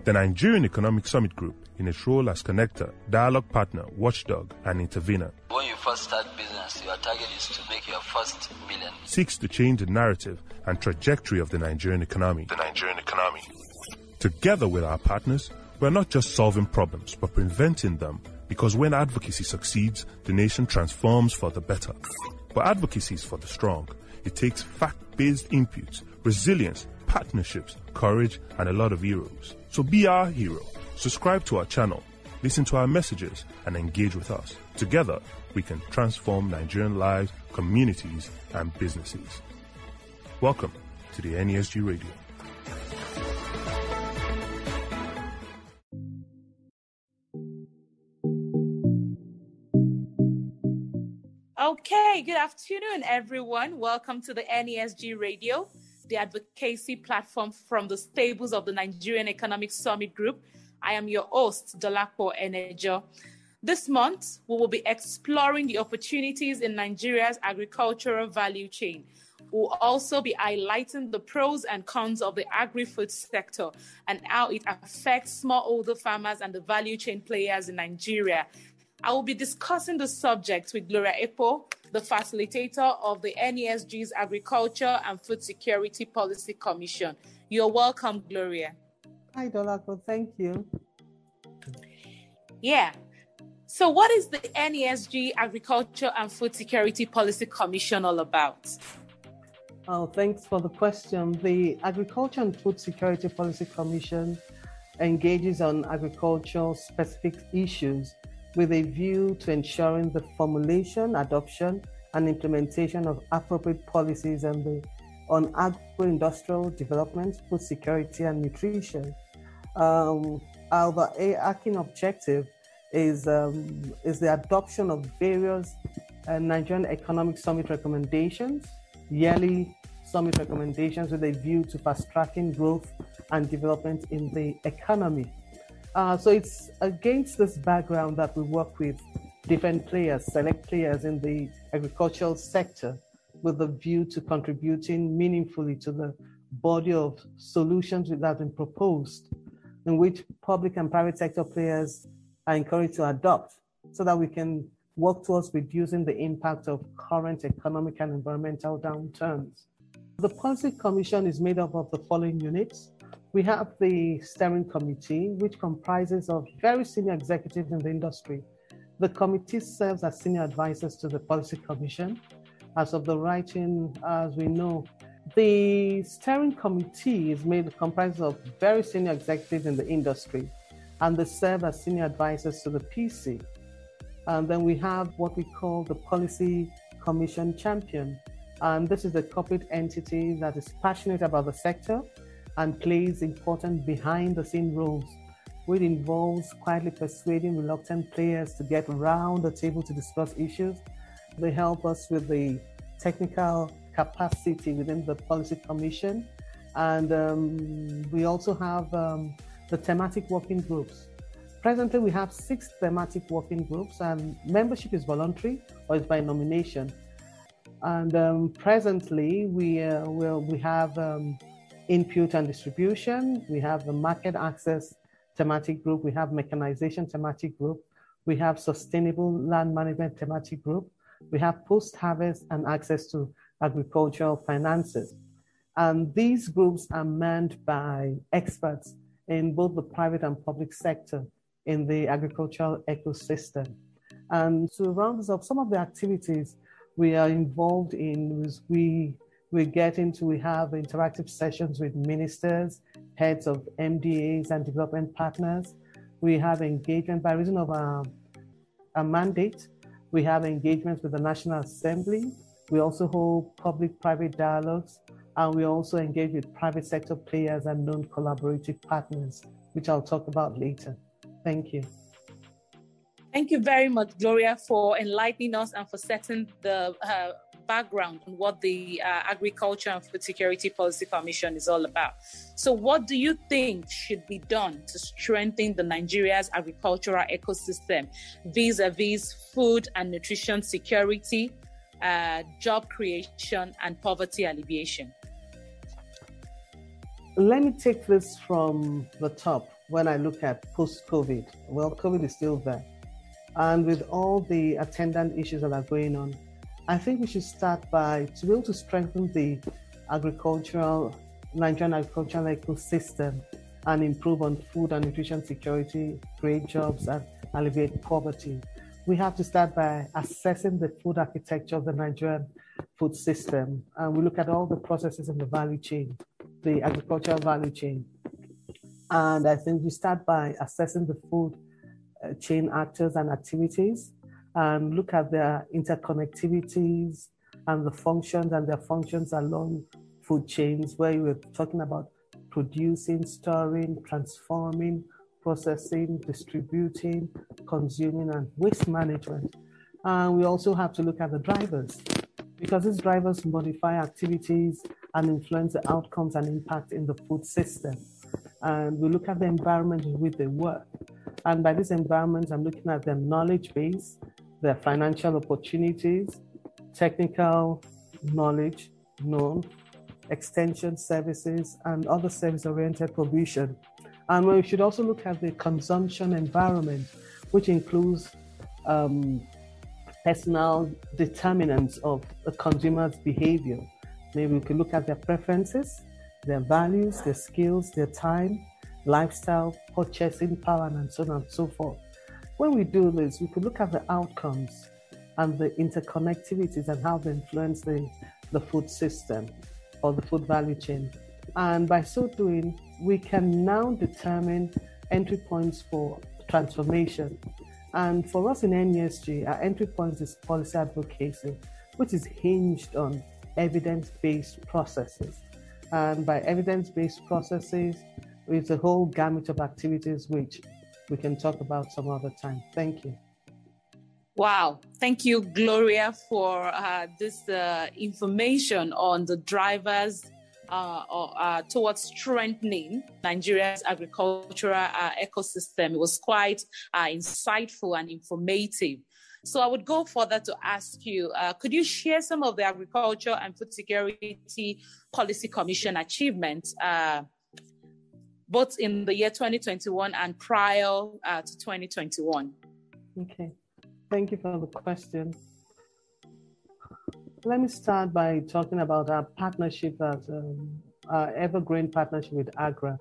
The Nigerian Economic Summit Group, in its role as connector, dialogue partner, watchdog, and intervener, when you first start business, your target is to make your first million. Seeks to change the narrative and trajectory of the Nigerian economy. Together with our partners, we're not just solving problems, but preventing them, because when advocacy succeeds, the nation transforms for the better. But advocacy is for the strong. It takes fact-based inputs, resilience, partnerships, courage, and a lot of heroes. So be our hero. Subscribe to our channel, listen to our messages, and engage with us. Together, we can transform Nigerian lives, communities, and businesses. Welcome to the NESG Radio. Okay, good afternoon, everyone. Welcome to the NESG Radio, the advocacy platform from the stables of the Nigerian Economic Summit Group. I am your host, Dolapo Enejo. This month, we will be exploring the opportunities in Nigeria's agricultural value chain. We'll also be highlighting the pros and cons of the agri-food sector and how it affects smallholder farmers and the value chain players in Nigeria. I will be discussing the subject with Gloria Epo, the facilitator of the NESG's Agriculture and Food Security Policy Commission. You're welcome, Gloria. Hi, Dolapo. Thank you. Yeah. So what is the NESG Agriculture and Food Security Policy Commission all about? Oh, thanks for the question. The Agriculture and Food Security Policy Commission engages on agricultural specific issues with a view to ensuring the formulation, adoption, and implementation of appropriate policies on agro-industrial development, food security, and nutrition. Our overarching objective is the adoption of various Nigerian Economic Summit recommendations, yearly summit recommendations with a view to fast-tracking growth and development in the economy. So it's against this background that we work with different players, select players in the agricultural sector with a view to contributing meaningfully to the body of solutions that have been proposed, in which public and private sector players are encouraged to adopt so that we can work towards reducing the impact of current economic and environmental downturns. The Policy Commission is made up of the following units. We have the steering committee, which comprises of very senior executives in the industry. The committee serves as senior advisors to the Policy Commission. As of the writing, as we know, the steering committee comprises of very senior executives in the industry, and they serve as senior advisors to the PC. And then we have what we call the Policy Commission Champion. And this is a corporate entity that is passionate about the sector and plays important behind-the-scene roles, which involves quietly persuading reluctant players to get around the table to discuss issues. They help us with the technical capacity within the Policy Commission. And we also have the thematic working groups. Presently, we have 6 thematic working groups, and membership is voluntary or is by nomination. And presently, we have input and distribution, we have the market access thematic group, we have mechanization thematic group, we have sustainable land management thematic group, we have post-harvest and access to agricultural finances. And these groups are manned by experts in both the private and public sector in the agricultural ecosystem. And to round this up, some of the activities we are involved in is we have interactive sessions with ministers, heads of MDAs and development partners. We have engagement by reason of our mandate. We have engagements with the National Assembly. We also hold public-private dialogues, and we also engage with private sector players and non-collaborative partners, which I'll talk about later. Thank you. Thank you very much, Gloria, for enlightening us and for setting the background on what the Agriculture and Food Security Policy Commission is all about. So what do you think should be done to strengthen the Nigeria's agricultural ecosystem vis-a-vis food and nutrition security, job creation, and poverty alleviation? Let me take this from the top. when I look at post-COVID. Well, COVID is still there. And with all the attendant issues that are going on, I think we should start by to be able to strengthen the Nigerian agricultural ecosystem and improve on food and nutrition security, create jobs, and alleviate poverty. We have to start by assessing the food architecture of the Nigerian food system. And we look at all the processes in the value chain, the agricultural value chain. And I think we start by assessing the food chain actors and activities and look at their interconnectivities and the functions and their functions along food chains, where you were talking about producing, storing, transforming, processing, distributing, consuming, and waste management. And we also have to look at the drivers, because these drivers modify activities and influence the outcomes and impact in the food system. And we look at the environment in which they work. And by this environment, I'm looking at their knowledge base, their financial opportunities, technical knowledge, known, extension services, and other service-oriented provision. And we should also look at the consumption environment, which includes personal determinants of the consumer's behavior. Maybe we could look at their preferences, their values, their skills, their time, lifestyle, purchasing power, and so on and so forth. When we do this, we could look at the outcomes and the interconnectivities and how they influence the food system or the food value chain. And by so doing, we can now determine entry points for transformation. And for us in NESG, our entry point is policy advocacy, which is hinged on evidence-based processes. And by evidence-based processes, it's a whole gamut of activities which we can talk about some other time. Thank you. Wow. Thank you, Gloria, for this information on the drivers towards strengthening Nigeria's agricultural ecosystem. It was quite insightful and informative. So I would go further to ask you, could you share some of the Agriculture and Food Security Policy Commission achievements, both in the year 2021 and prior to 2021? Okay, thank you for the question. Let me start by talking about our partnership, our evergreen partnership with Agric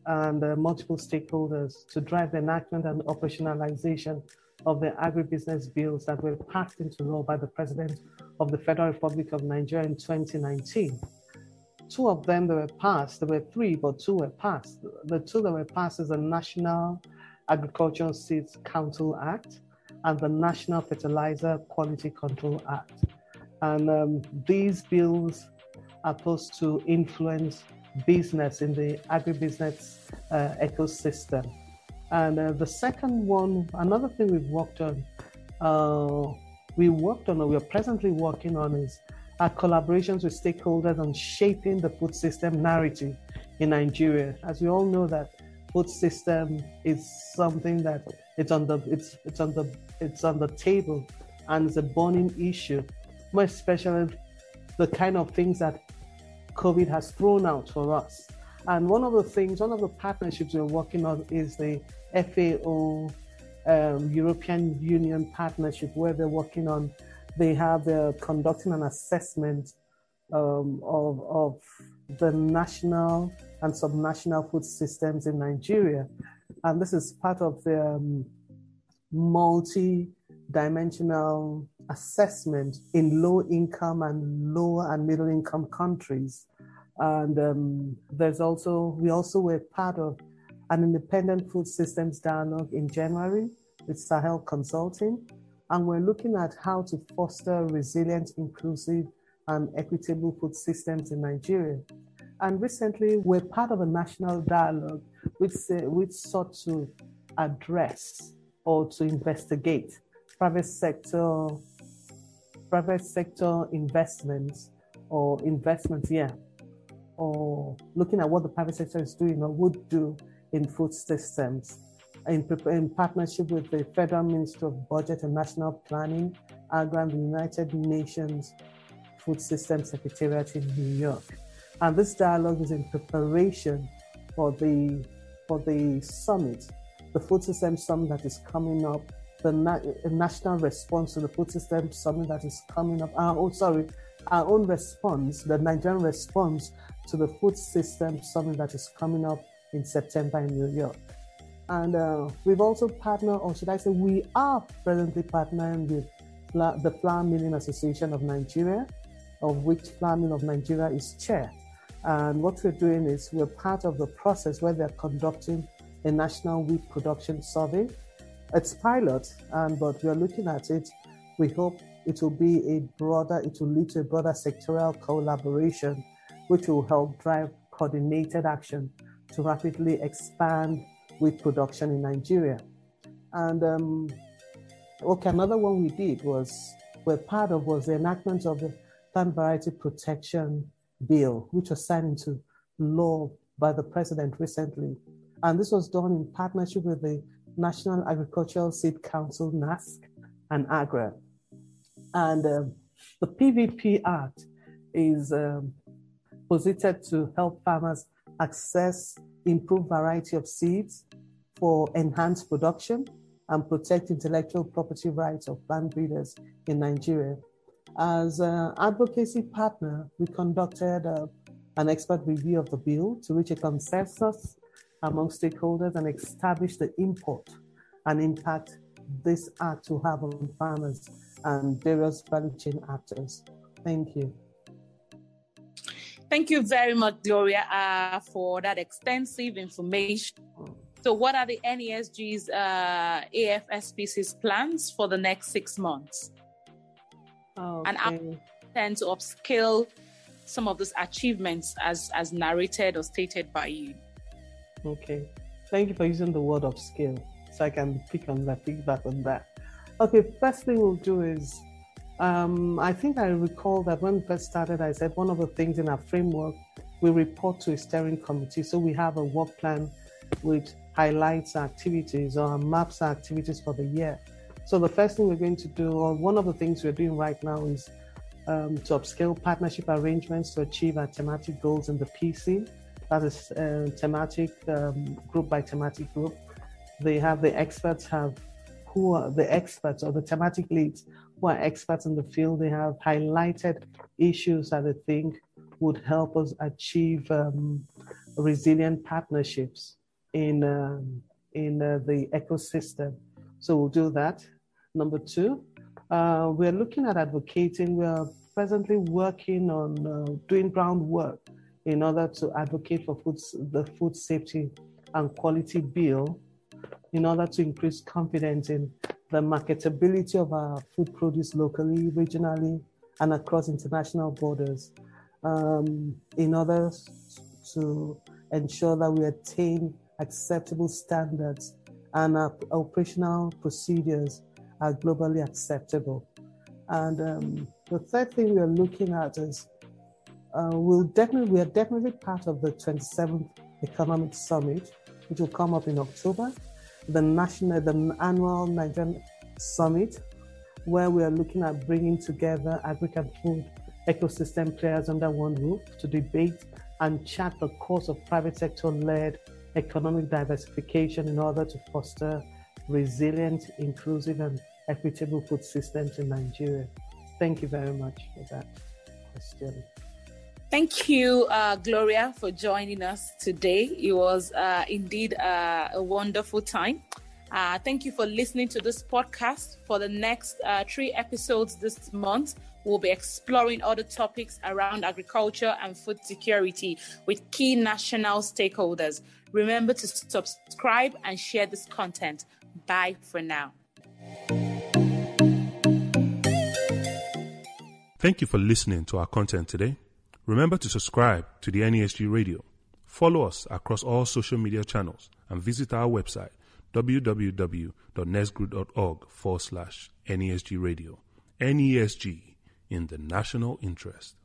and multiple stakeholders to drive the enactment and operationalization of the agribusiness bills that were passed into law by the President of the Federal Republic of Nigeria in 2019. Two of them that were passed, there were three, but two were passed. The two that were passed is the National Agricultural Seeds Council Act and the National Fertilizer Quality Control Act. And these bills are supposed to influence business in the agribusiness ecosystem. And the second one, another thing we're presently working on is our collaborations with stakeholders on shaping the food system narrative in Nigeria. As you all know, that food system is something that it's on the table and it's a burning issue, more especially the kind of things that COVID has thrown out for us. And one of the partnerships we're working on is the FAO European Union partnership, where they're conducting an assessment of the national and subnational food systems in Nigeria. And this is part of the multi-dimensional assessment in low-income and lower and middle-income countries. And we also were part of an independent food systems dialogue in January with Sahel Consulting. And we're looking at how to foster resilient, inclusive, and equitable food systems in Nigeria. And recently, we're part of a national dialogue which sought to address or to investigate private sector investments, or looking at what the private sector is doing or would do in food systems, in partnership with the Federal Ministry of Budget and National Planning, AGRA, and the United Nations Food System Secretariat in New York. And this dialogue is in preparation for the for the summit, the Food System Summit that is coming up, the national response to the Food System Summit that is coming up. Our own response, the Nigerian response to the Food System Summit that is coming up in September in New York. And we've also partnered, or should I say, we are presently partnering with the Flour Milling Association of Nigeria, of which Flour Mill of Nigeria is chair. And what we're doing is we're part of the process where they're conducting a national wheat production survey. It's pilot, but we're looking at it. We hope it will lead to a broader sectoral collaboration, which will help drive coordinated action to rapidly expand wheat production in Nigeria. And another one we did was the enactment of the Plant Variety Protection Bill, which was signed into law by the president recently. And this was done in partnership with the National Agricultural Seed Council, NESG, and Agric. And the PVP Act is posited to help farmers access improved variety of seeds for enhanced production and protect intellectual property rights of plant breeders in Nigeria. As an advocacy partner, we conducted an expert review of the bill to reach a consensus among stakeholders and establish the import and impact this act will have on farmers and various value chain actors. Thank you. Thank you very much, Gloria, for that extensive information. So what are the NESG's AFSPC's plans for the next 6 months? Okay. And I intend to upscale some of those achievements as narrated or stated by you. Okay. Thank you for using the word upscale, so I can pick back on that. Okay, first thing we'll do is, I think I recall that when we first started, I said one of the things in our framework, we report to a steering committee. So we have a work plan which highlights our activities or maps our activities for the year. So the first thing we're going to do, or one of the things we're doing right now, is to upscale partnership arrangements to achieve our thematic goals in the PC. That is thematic group by thematic group. They have the experts who are the experts or the thematic leads who are experts in the field. They have highlighted issues that they think would help us achieve resilient partnerships in the ecosystem. So we'll do that. Number two, we're looking at advocating. We are presently working on doing groundwork in order to advocate for the food safety and quality bill, in order to increase confidence in the marketability of our food produce locally, regionally, and across international borders, in order to ensure that we attain acceptable standards and our operational procedures are globally acceptable. And the third thing we are looking at is we are definitely part of the 27th Economic Summit, which will come up in October, the annual Nigerian Summit, where we are looking at bringing together Agric and Food ecosystem players under one roof to debate and chart the course of private sector-led economic diversification in order to foster resilient, inclusive, and equitable food systems in Nigeria. Thank you very much for that question. Thank you, Gloria, for joining us today. It was indeed a wonderful time. Thank you for listening to this podcast. For the next 3 episodes this month, we'll be exploring other topics around agriculture and food security with key national stakeholders. Remember to subscribe and share this content. Bye for now. Thank you for listening to our content today. Remember to subscribe to the NESG Radio. Follow us across all social media channels and visit our website www.nesgroup.org/NESG Radio. NESG, in the national interest.